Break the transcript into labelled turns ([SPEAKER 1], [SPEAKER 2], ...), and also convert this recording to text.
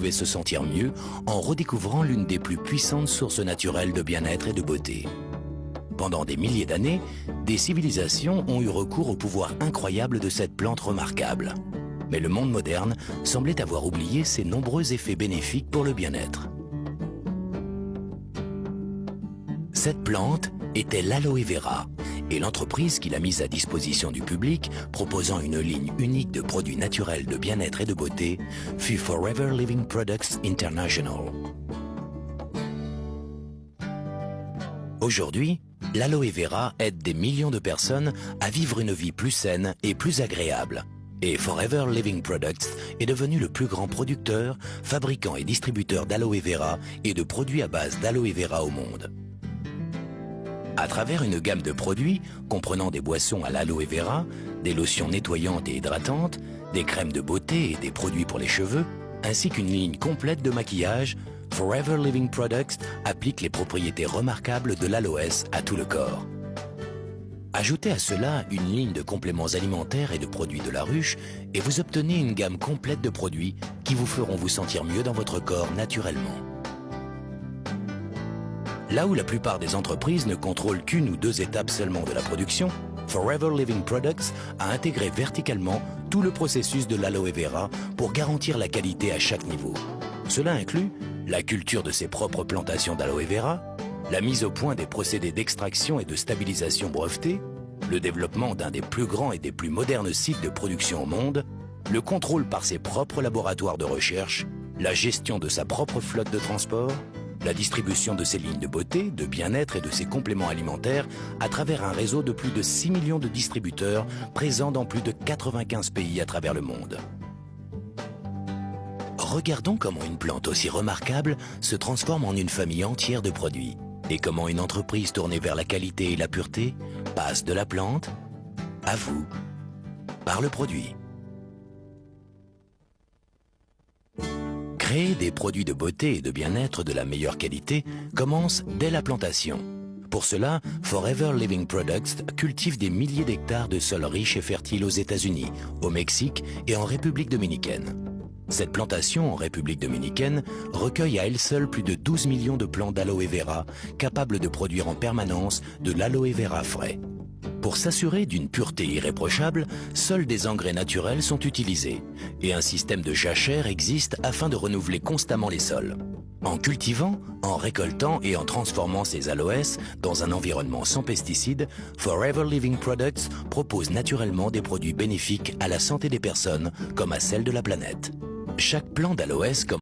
[SPEAKER 1] pouvez se sentir mieux en redécouvrant l'une des plus puissantes sources naturelles de bien-être et de beauté. Pendant des milliers d'années, des civilisations ont eu recours au pouvoir incroyable de cette plante remarquable. Mais le monde moderne semblait avoir oublié ses nombreux effets bénéfiques pour le bien-être. Cette plante était l'aloe vera, et l'entreprise qui l'a mise à disposition du public, proposant une ligne unique de produits naturels de bien-être et de beauté, fut Forever Living Products International. Aujourd'hui, l'aloe vera aide des millions de personnes à vivre une vie plus saine et plus agréable. Et Forever Living Products est devenu le plus grand producteur, fabricant et distributeur d'aloe vera et de produits à base d'aloe vera au monde. À travers une gamme de produits comprenant des boissons à l'aloe vera, des lotions nettoyantes et hydratantes, des crèmes de beauté et des produits pour les cheveux, ainsi qu'une ligne complète de maquillage, Forever Living Products applique les propriétés remarquables de l'aloès à tout le corps. Ajoutez à cela une ligne de compléments alimentaires et de produits de la ruche et vous obtenez une gamme complète de produits qui vous feront vous sentir mieux dans votre corps naturellement. Là où la plupart des entreprises ne contrôlent qu'une ou deux étapes seulement de la production, Forever Living Products a intégré verticalement tout le processus de l'aloe vera pour garantir la qualité à chaque niveau. Cela inclut la culture de ses propres plantations d'aloe vera, la mise au point des procédés d'extraction et de stabilisation brevetés, le développement d'un des plus grands et des plus modernes sites de production au monde, le contrôle par ses propres laboratoires de recherche, la gestion de sa propre flotte de transport, la distribution de ses lignes de beauté, de bien-être et de ses compléments alimentaires à travers un réseau de plus de 6 millions de distributeurs présents dans plus de 95 pays à travers le monde. Regardons comment une plante aussi remarquable se transforme en une famille entière de produits et comment une entreprise tournée vers la qualité et la pureté passe de la plante à vous par le produit. Créer des produits de beauté et de bien-être de la meilleure qualité commence dès la plantation. Pour cela, Forever Living Products cultive des milliers d'hectares de sols riches et fertiles aux États-Unis, au Mexique et en République dominicaine. Cette plantation en République dominicaine recueille à elle seule plus de 12 millions de plants d'aloe vera capables de produire en permanence de l'aloe vera frais. Pour s'assurer d'une pureté irréprochable, seuls des engrais naturels sont utilisés et un système de jachère existe afin de renouveler constamment les sols. En cultivant, en récoltant et en transformant ces aloès dans un environnement sans pesticides, Forever Living Products propose naturellement des produits bénéfiques à la santé des personnes comme à celle de la planète. Chaque plant d'aloès